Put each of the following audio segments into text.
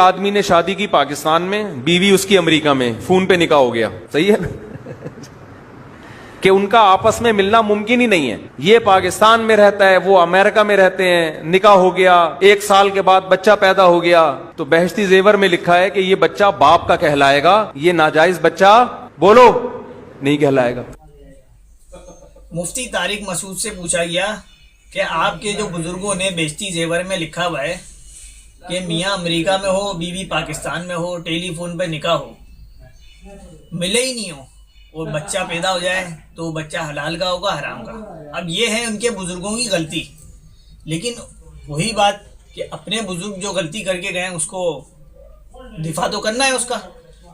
آدمی نے شادی کی پاکستان میں, بیوی اس کی امریکہ میں, فون پہ نکاح ہو گیا, صحیح ہے نا کہ ان کا آپس میں ملنا ممکن ہی نہیں ہے. یہ پاکستان میں رہتا ہے, وہ امریکہ میں رہتے ہیں, نکاح ہو گیا, 1 سال کے بعد بچہ پیدا ہو گیا, تو بہشتی زیور میں لکھا ہے کہ یہ بچہ باپ کا کہلائے گا, یہ ناجائز بچہ بولو نہیں کہلائے گا. مفتی طارق مسعود سے پوچھا گیا کہ آپ کے جو بزرگوں نے بہشتی زیور میں لکھا ہوا ہے کہ میاں امریکہ میں ہو, بیوی پاکستان میں ہو, ٹیلی فون پہ نکاح ہو, ملے ہی نہیں ہو اور بچہ پیدا ہو جائے تو بچہ حلال کا ہوگا حرام کا. اب یہ ہے ان کے بزرگوں کی غلطی. لیکن وہی بات کہ اپنے بزرگ جو غلطی کر کے گئے اس کو دفاع تو کرنا ہے اس کا,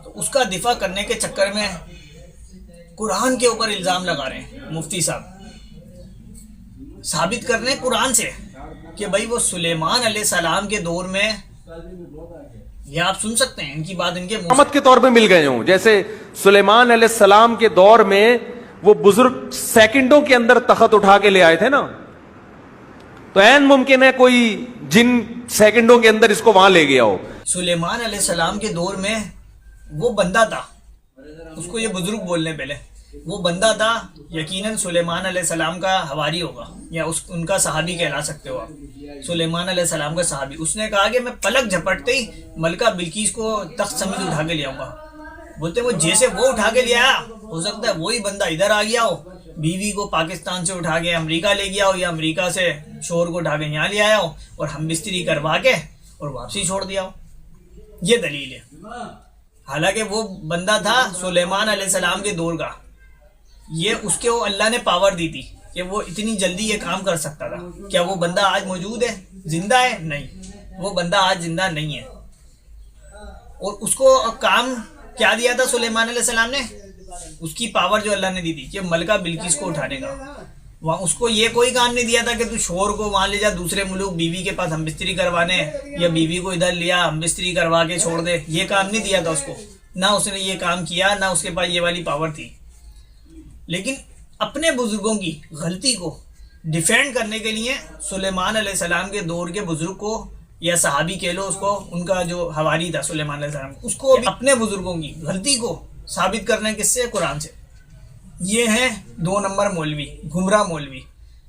تو اس کا دفاع کرنے کے چکر میں قرآن کے اوپر الزام لگا رہے ہیں مفتی صاحب. ثابت کر رہے ہیں قرآن سے کہ بھائی وہ سلیمان علیہ السلام کے دور میں, یہ آپ سن سکتے ہیں ان کی بات ان کے محمد کے طور پہ مل گئے ہوں. جیسے سلیمان علیہ السلام کے دور میں وہ بزرگ سیکنڈوں کے اندر تخت اٹھا کے لے آئے تھے نا, تو عین ممکن ہے کوئی جن سیکنڈوں کے اندر اس کو وہاں لے گیا ہو. سلیمان علیہ السلام کے دور میں وہ بندہ تھا, اس کو یہ بزرگ بولنے پہلے, وہ بندہ تھا, یقیناً سلیمان علیہ السلام کا حواری ہوگا یا ان کا صحابی کہلا سکتے ہو آپ, سلیمان علیہ السلام کا صحابی. اس نے کہا کہ میں پلک جھپٹتے ہی ملکہ بلقیس کو تخت سمیت اٹھا کے لے آؤں گا. بولتے وہ جیسے وہ اٹھا کے لے آیا, ہو سکتا ہے وہی بندہ ادھر آ گیا ہو, بیوی کو پاکستان سے اٹھا کے امریکہ لے گیا ہو, یا امریکہ سے شوہر کو اٹھا کے یہاں لے آیا ہو اور ہم بستری کروا کے اور واپسی چھوڑ دیا ہو. یہ دلیل ہے. حالانکہ وہ بندہ تھا سلیمان علیہ السلام کے دور کا, یہ اس کے اللہ نے پاور دی تھی کہ وہ اتنی جلدی یہ کام کر سکتا تھا. کیا وہ بندہ آج موجود ہے, زندہ ہے؟ نہیں, وہ بندہ آج زندہ نہیں ہے. اور اس کو کام کیا دیا تھا سلیمان علیہ السلام نے, اس کی پاور جو اللہ نے دی تھی کہ ملکہ بلقیس کو اٹھانے کا. وہاں اس کو یہ کوئی کام نہیں دیا تھا کہ تو شوہر کو وہاں لے جا دوسرے ملک بیوی کے پاس ہم بستری کروانے, یا بیوی کو ادھر لیا ہم بستری کروا کے چھوڑ دے. یہ کام نہیں دیا تھا اس کو, نہ اس نے یہ کام کیا, نہ اس کے پاس یہ والی پاور تھی. لیکن اپنے بزرگوں کی غلطی کو ڈیفینڈ کرنے کے لیے سلیمان علیہ السلام کے دور کے بزرگ کو, یا صحابی کہہ لو اس کو, ان کا جو حواری تھا سلیمان علیہ السلام, اس کو اپنے بزرگوں کی غلطی کو ثابت کرنا ہے کس سے؟ قرآن سے. یہ ہیں 2 نمبر مولوی, گمراہ مولوی,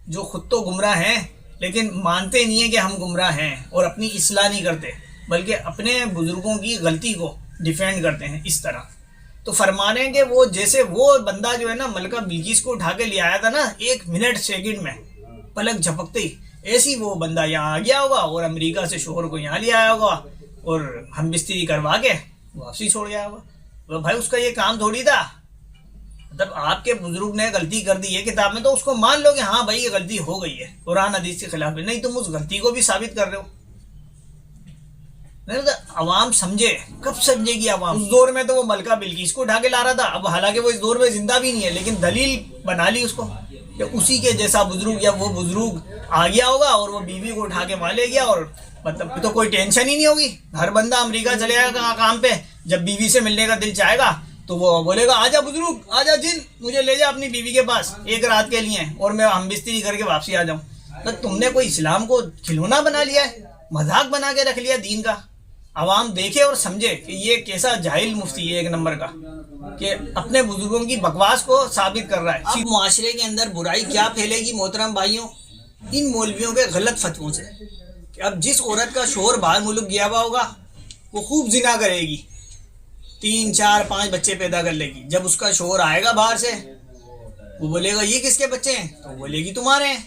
جو خود تو گمراہ ہیں لیکن مانتے نہیں ہیں کہ ہم گمراہ ہیں, اور اپنی اصلاح نہیں کرتے بلکہ اپنے بزرگوں کی غلطی کو ڈیفینڈ کرتے ہیں اس طرح. تو فرمانے ہیں کہ وہ جیسے وہ بندہ جو ہے نا ملکہ بلقیس کو اٹھا کے لے آیا تھا نا 1 منٹ سیکنڈ میں پلک جھپکتے ہی, ایسی وہ بندہ یہاں آ گیا ہوگا اور امریکہ سے شوہر کو یہاں لے آیا ہوگا اور ہم بستری کروا کے واپسی چھوڑ گیا ہوگا. تو بھائی اس کا یہ کام تھوڑی تھا. مطلب آپ کے بزرگ نے غلطی کر دی ہے کتاب میں, تو اس کو مان لو کہ ہاں بھائی یہ غلطی ہو گئی ہے, قرآن حدیث کے خلاف ہے. نہیں, تم اس غلطی کو بھی ثابت کر رہے ہو. عوام سمجھے, کب سمجھے گی عوام؟ اس دور میں تو وہ ملکہ بلقیس کو اٹھا کے لا رہا تھا, اب حالانکہ وہ اس دور میں زندہ بھی نہیں ہے, لیکن دلیل بنا لی اس کو کہ اسی کے جیسا بزرگ یا وہ بزرگ آ گیا ہوگا اور وہ بیوی کو اٹھا کے وہاں لے گیا, اور مطلب تو کوئی ٹینشن ہی نہیں ہوگی. ہر بندہ امریکہ چلے گا کام پہ, جب بیوی سے ملنے کا دل چاہے گا تو وہ بولے گا آجا بزرگ, آجا جن, مجھے لے جا اپنی بیوی کے پاس 1 رات کے لیے اور میں ہم بستری کر کے واپسی آ جاؤں. تو تم نے کوئی اسلام کو کھلونا بنا لیا ہے, مذاق بنا کے رکھ لیا دین کا. عوام دیکھے اور سمجھے کہ یہ کیسا جاہل مفتی ہے 1 نمبر کا, کہ اپنے بزرگوں کی بکواس کو ثابت کر رہا ہے. اب معاشرے کے اندر برائی کیا پھیلے گی محترم بھائیوں؟ ان مولویوں کے غلط فتووں سے. کہ اب جس عورت کا شوہر باہر ملک گیا ہوا ہوگا وہ خوب زنا کرے گی, 3 4 5 بچے پیدا کر لے گی. جب اس کا شوہر آئے گا باہر سے, وہ بولے گا یہ کس کے بچے ہیں؟ تو بولے گی تمہارے ہیں.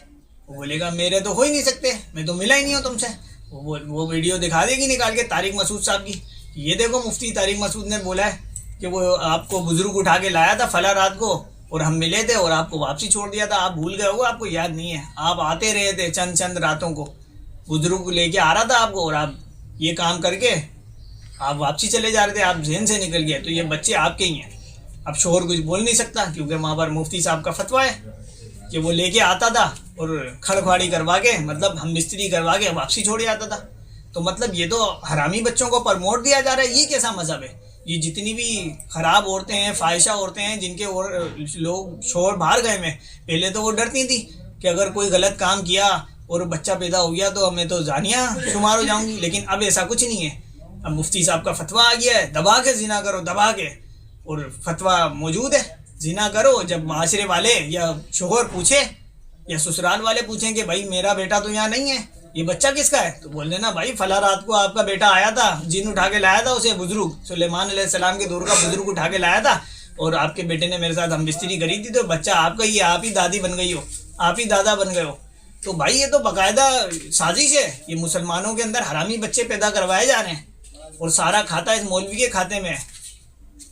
وہ بولے گا میرے تو ہو ہی نہیں سکتے, میں تو ملا ہی نہیں ہوں تم سے. وہ ویڈیو دکھا دے گی نکال کے طارق مسعود صاحب کی, یہ دیکھو مفتی طارق مسعود نے بولا ہے کہ وہ آپ کو بزرگ اٹھا کے لایا تھا فلاں رات کو اور ہم ملے تھے اور آپ کو واپسی چھوڑ دیا تھا. آپ بھول گئے ہو, آپ کو یاد نہیں ہے. آپ آتے رہے تھے چند راتوں کو, بزرگ لے کے آ رہا تھا آپ کو, اور آپ یہ کام کر کے آپ واپسی چلے جا رہے تھے, آپ ذہن سے نکل گئے. تو یہ بچے آپ کے ہی ہیں. اب شوہر کچھ بول نہیں سکتا کیونکہ وہاں پر مفتی صاحب کا فتویٰ ہے کہ وہ لے کے آتا تھا اور کھڑکھواڑی کروا کے, مطلب ہم بستری کروا کے واپسی چھوڑ آتا تھا. تو مطلب یہ تو حرامی بچوں کو پرموٹ دیا جا رہا ہے. یہ کیسا مذہب ہے؟ یہ جتنی بھی خراب عورتیں ہیں, فاحشہ عورتیں ہیں, جن کے لوگ شوہر باہر گئے میں, پہلے تو وہ ڈرتی تھی کہ اگر کوئی غلط کام کیا اور بچہ پیدا ہو گیا تو میں تو زانیہ شمار ہو جاؤں گی. لیکن اب ایسا کچھ نہیں ہے. اب مفتی صاحب کا فتویٰ آ گیا ہے دبا کے زنا کرو دبا کے, اور فتویٰ موجود ہے زنا کرو. جب معاشرے والے یا شوہر پوچھے یا سسرال والے پوچھیں کہ بھائی میرا بیٹا تو یہاں نہیں ہے, یہ بچہ کس کا ہے, تو بول دینا بھائی فلاں رات کو آپ کا بیٹا آیا تھا, جن اٹھا کے لایا تھا اسے, بزرگ سلیمان علیہ السلام کے دور کا بزرگ اٹھا کے لایا تھا, اور آپ کے بیٹے نے میرے ساتھ ہم بستری کری تھی, تو بچہ آپ کا ہی ہے, آپ ہی دادی بن گئی ہو, آپ ہی دادا بن گئے ہو. تو بھائی یہ تو باقاعدہ سازش ہے, یہ مسلمانوں کے اندر حرامی بچے پیدا کروائے جا رہے ہیں, اور سارا کھاتا اس مولوی کے کھاتے میں ہے.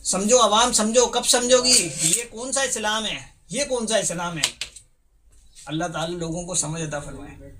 سمجھو عوام, سمجھو. کب سمجھو گی یہ کون سا اسلام ہے, یہ کون سا اسلام ہے. اللہ تعالی لوگوں کو سمجھ عطا فرمائے.